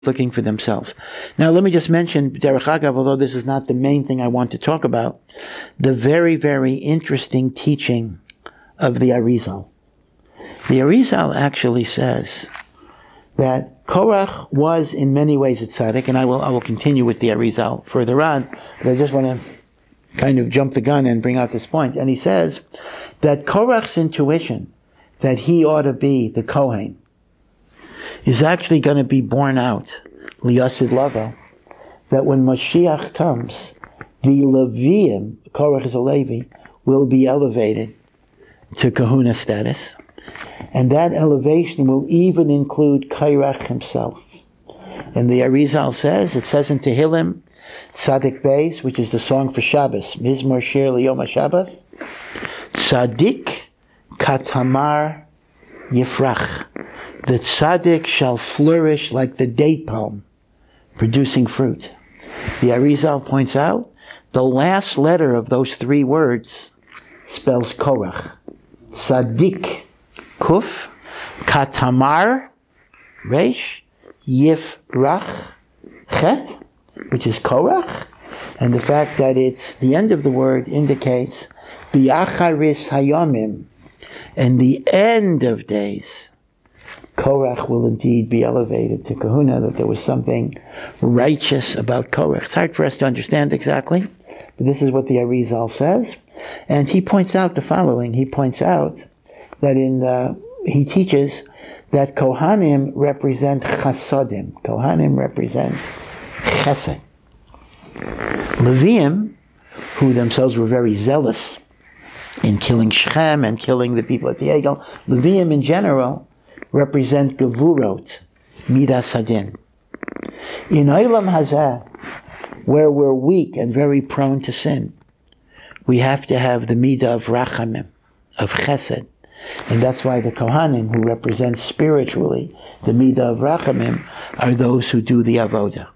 looking for themselves. Now, let me just mention, Derech Agav, although this is not the main thing I want to talk about, the very, very interesting teaching of the Arizal. The Arizal actually says that Korach was in many ways a tzaddik, and I will continue with the Arizal further on, but I just want to kind of jump the gun and bring out this point. And he says that Korach's intuition that he ought to be the Kohen is actually going to be borne out, liyasid lavo, that when Mashiach comes, the Leviim, Korach is a Levi, will be elevated to kahuna status. And that elevation will even include KORACH himself. And the Arizal says, it says in Tehillim, Tzadik Beis, which is the song for Shabbos, Mizmor Shir Liyom HaShabbos, Tzadik Katamar Yifrach. The tzaddik shall flourish like the date palm, producing fruit. The Arizal points out, the last letter of those three words spells Korach. Tzadik, Kuf, Katamar, Resh, Yifrach, Chet, which is Korach, and the fact that it's the end of the word indicates Bi'acharis hayamim, and the end of days, Korach will indeed be elevated to kahuna, that there was something righteous about Korach. It's hard for us to understand exactly, but this is what the Arizal says. And he points out the following. He points out that he teaches that Kohanim represent chasodim. Kohanim represent chesed. Leviim, who themselves were very zealous in killing Shechem and killing the people at the Egel, Leviim in general represent gevurot, midas hadin. In Olam Hazeh, where we're weak and very prone to sin, we have to have the midah of rachamim, of chesed. And that's why the Kohanim, who represent spiritually the midah of rachamim, are those who do the avodah.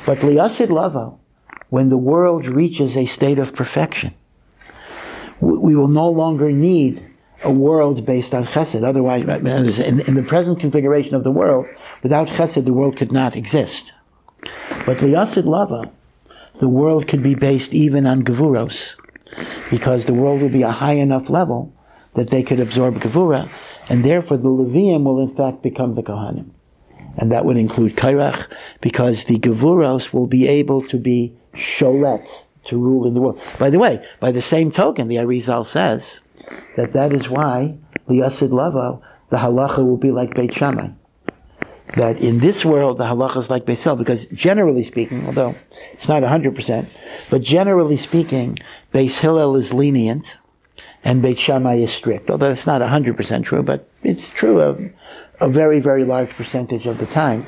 But liyasid lavo, when the world reaches a state of perfection, we will no longer need a world based on chesed. Otherwise, in the present configuration of the world, without chesed, the world could not exist. But liyasid lava, the world could be based even on gevuros, because the world will be a high enough level that they could absorb gevura, and therefore the Leviim will in fact become the Kohanim. And that would include Korach, because the gevuros will be able to be chelek, to rule in the world. By the way, by the same token, the Arizal says that is why, liyasid lavo, the halacha will be like Beit Shammai. That in this world, the halacha is like Beis Hillel, because generally speaking, although it's not 100%, but generally speaking, Beis Hillel is lenient, and Beit Shammai is strict. Although it's not 100% true, but it's true of a very, very large percentage of the time.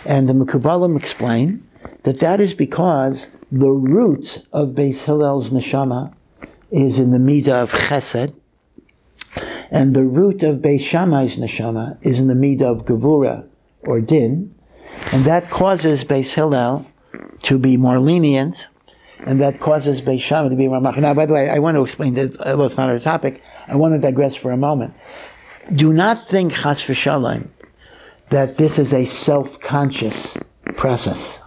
And the Mekubalim explain that is because the root of Beis Hillel's neshama is in the midah of chesed, and the root of Beis Shammai's neshama is in the midah of gevura, or din, and that causes Beis Hillel to be more lenient, and that causes Beis Shammai to be more machmir. Now, by the way, I want to explain that, although it's not our topic, I want to digress for a moment. Do not think, chas v'shalom, that this is a self-conscious process.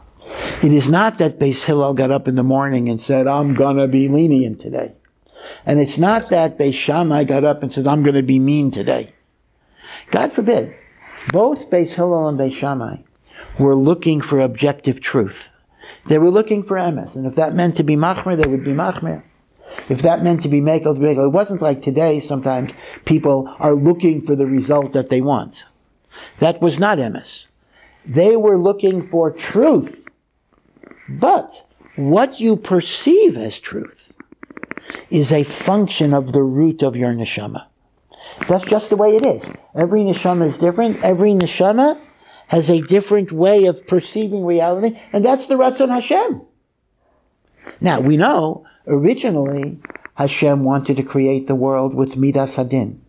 It is not that Beis Hillel got up in the morning and said, I'm going to be lenient today. And it's not that Beis Shammai got up and said, I'm going to be mean today. God forbid. Both Beis Hillel and Beis Shammai were looking for objective truth. They were looking for emes. And if that meant to be machmir, they would be machmir. If that meant to be mekel, it wasn't like today sometimes people are looking for the result that they want. That was not emes. They were looking for truth. But what you perceive as truth is a function of the root of your neshama. That's just the way it is. Every neshama is different. Every neshama has a different way of perceiving reality, and that's the Ratzon Hashem. Now, we know, originally, Hashem wanted to create the world with Midas Hadin.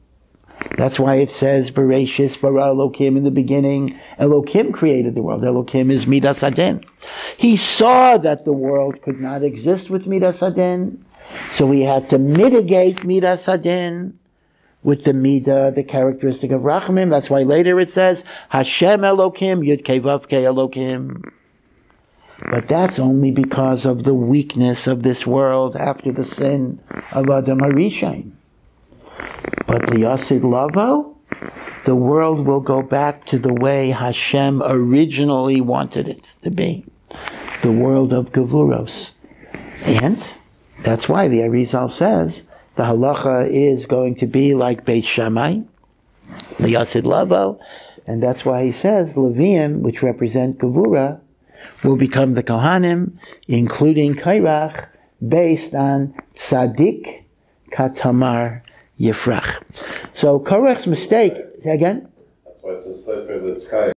That's why it says, Bereshis bara Elokim, in the beginning, Elokim created the world. Elokim is Midas Hadin. He saw that the world could not exist with Midas Hadin, so he had to mitigate Midas Hadin with the midah, the characteristic of rachamim. That's why later it says, HaShem Elokim, Yud Kei Vav Kei Elokim. But that's only because of the weakness of this world after the sin of Adam HaRishon. But the Yasid Lavo, the world will go back to the way Hashem originally wanted it to be. The world of Gevuros. And that's why the Arizal says the halacha is going to be like Beit Shammai, the Yasid Lavo, and that's why he says Leviim, which represent Gevura, will become the Kohanim, including KORACH, based on Tzadik Katamar Yifrach. So KORACH's mistake, again? That's why it's a sefer that's